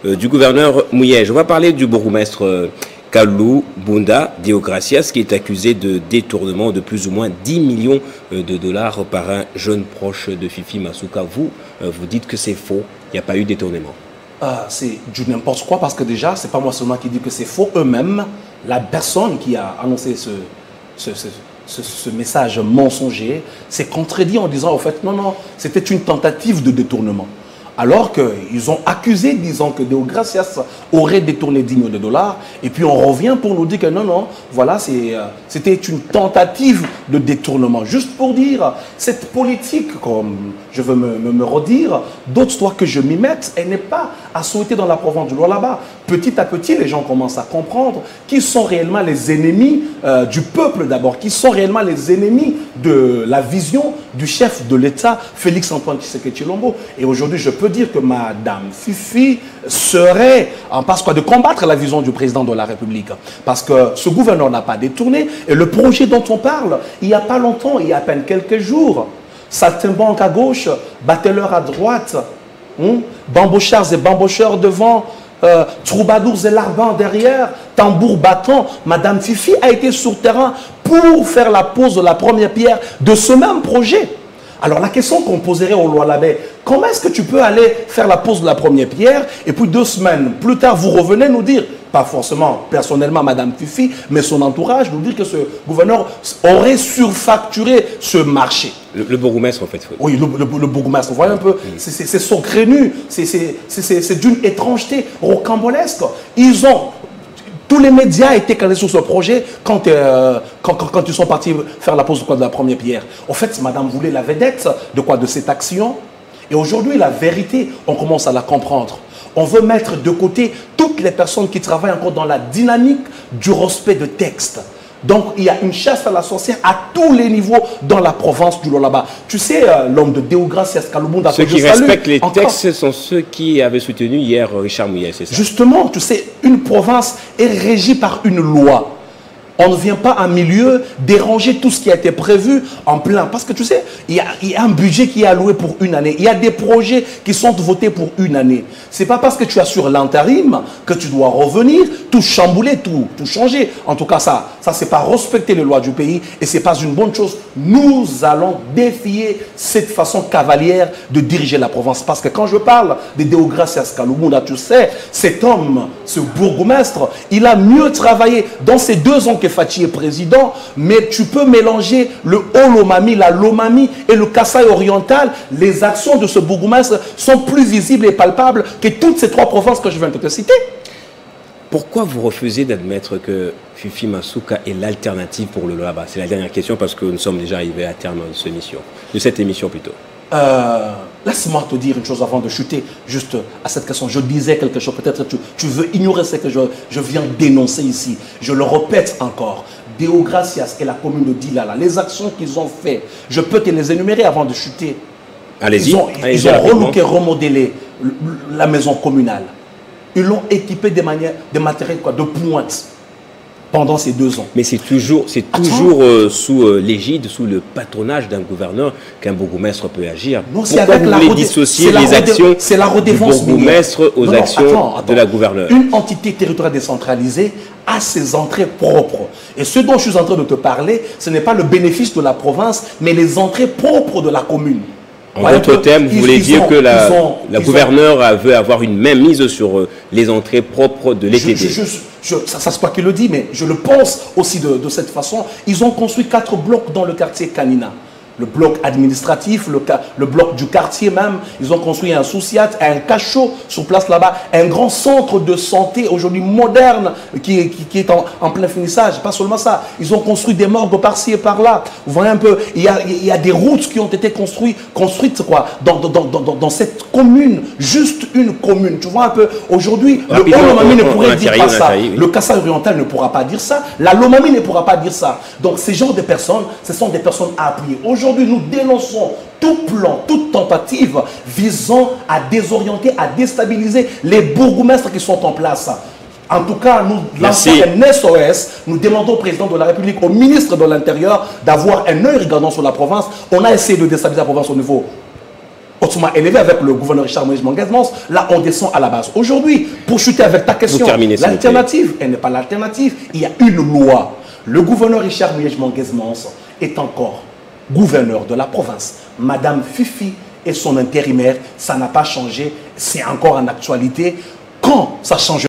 du gouverneur Mouyej. On va parler du bourgmestre Kalou Bunda Deogracias, qui est accusé de détournement de plus ou moins 10 millions de dollars par un jeune proche de Fifi Masuka. Vous dites que c'est faux, il n'y a pas eu de détournement. C'est du n'importe quoi, parce que déjà, c'est pas moi seulement qui dis que c'est faux. Eux-mêmes, la personne qui a annoncé ce message mensonger s'est contredit en disant, au fait, non, c'était une tentative de détournement. Alors qu'ils ont accusé, disant que Deogracias aurait détourné 10 millions de dollars. Et puis on revient pour nous dire que non, voilà, c'était une tentative de détournement. Juste pour dire, cette politique, comme je veux me redire, d'autres que je m'y mette, elle n'est pas à souhaiter dans la province du Lualaba. Petit à petit, les gens commencent à comprendre qui sont réellement les ennemis du peuple d'abord, qui sont réellement les ennemis de la vision du chef de l'État, Félix-Antoine Tshisekedi Tshilombo. Et aujourd'hui, je peux dire que Madame Fifi serait en passe de combattre la vision du président de la République. Parce que ce gouverneur n'a pas détourné. Et le projet dont on parle, il n'y a pas longtemps, il y a à peine quelques jours, saltimbanques à gauche, batteleurs à droite, bambochars et bambocheurs devant, troubadours et larbins derrière, tambour battant, Madame Fifi a été sur terrain pour faire la pose de la première pierre de ce même projet. Alors la question qu'on poserait au Lualabé, comment est-ce que tu peux aller faire la pose de la première pierre et puis 2 semaines plus tard vous revenez nous dire, pas forcément personnellement Madame Fifi, mais son entourage, nous dire que ce gouverneur aurait surfacturé ce marché. Le bourgmestre en fait. Oui, le bourgmestre, vous voyez un peu, c'est saugrenu, c'est d'une étrangeté rocambolesque. Tous les médias étaient calés sur ce projet quand ils sont partis faire la pose de la première pierre. En fait, madame voulait la vedette de cette action. Et aujourd'hui, la vérité, on commence à la comprendre. On veut mettre de côté toutes les personnes qui travaillent encore dans la dynamique du respect de texte. Donc, il y a une chasse à la sorcière à tous les niveaux dans la province du Lualaba. Tu sais, l'homme de Deogracias Kalou Bunda... Ceux qui respectent les textes sont ceux qui avaient soutenu hier Richard Mouyej, c'est ça? Justement, tu sais, une province est régie par une loi. On ne vient pas en milieu déranger tout ce qui a été prévu en plein. Parce que tu sais, il y a un budget qui est alloué pour une année. Il y a des projets qui sont votés pour une année. Ce n'est pas parce que tu assures l'intérim que tu dois revenir, tout chambouler, tout changer. En tout cas, ça c'est pas respecter les lois du pays et ce n'est pas une bonne chose. Nous allons défier cette façon cavalière de diriger la province. Parce que quand je parle de Deogracias Kalou Bunda, tu sais, cet homme, ce bourgmestre, il a mieux travaillé dans ces 2 ans que Fathi est président, mais tu peux mélanger le Haut-Lomami, la Lomami et le Kasaï oriental. Les actions de ce bourgmestre sont plus visibles et palpables que toutes ces 3 provinces que je viens de te citer. Pourquoi vous refusez d'admettre que Fifi Masuka est l'alternative pour le Lualaba? C'est la dernière question parce que nous sommes déjà arrivés à terme de cette émission plutôt. Laisse-moi te dire une chose avant de chuter juste à cette question. Je disais quelque chose, peut-être tu veux ignorer ce que je viens dénoncer ici. Je le répète encore. Deogracias et la commune de Dilala, les actions qu'ils ont fait, je peux te les énumérer avant de chuter. Allez-y. Ils ont relooké, remodélé la maison communale. Ils l'ont équipé de matériel de pointe pendant ces 2 ans. Mais c'est toujours sous l'égide, sous le patronage d'un gouverneur qu'un bourgmestre peut agir. Non, c'est avec la dissocier les actions du bourgmestre aux actions de la gouverneure. Une entité territoriale décentralisée a ses entrées propres. Et ce dont je suis en train de te parler, ce n'est pas le bénéfice de la province, mais les entrées propres de la commune. En d'autres termes, vous voulez dire que la gouverneure veut avoir une même mise sur les entrées propres de l'ETD. Ça c'est pas qu'il le dit, mais je le pense aussi de cette façon. Ils ont construit 4 blocs dans le quartier Kanina. Le bloc administratif, le bloc du quartier même. Ils ont construit un sous-siat, un cachot sur place là-bas, un grand centre de santé aujourd'hui moderne qui est en plein finissage. Pas seulement ça, ils ont construit des morgues par-ci et par-là. Vous voyez un peu, il y a des routes qui ont été construites dans cette commune, juste une commune. Tu vois un peu, aujourd'hui, le Haut-Lomami ne pourrait dire pas ça. Le Kasaï oriental ne pourra pas dire ça. La Lomami ne pourra pas dire ça. Donc ces genres de personnes, ce sont des personnes à appuyer. Aujourd'hui, nous dénonçons tout plan, toute tentative visant à désorienter, à déstabiliser les bourgmestres qui sont en place. En tout cas, nous lançons un SOS. Nous demandons au président de la République, au ministre de l'Intérieur, d'avoir un œil regardant sur la province. On a essayé de déstabiliser la province au niveau hautement élevé avec le gouverneur Richard Moïse Manguez-Mons. Là, on descend à la base. Aujourd'hui, pour chuter avec ta question, l'alternative, elle n'est pas l'alternative. Il y a une loi. Le gouverneur Richard Moïse Manguez-Mons est encore gouverneur de la province. Madame Fifi et son intérimaire, ça n'a pas changé. C'est encore en actualité. Quand ça change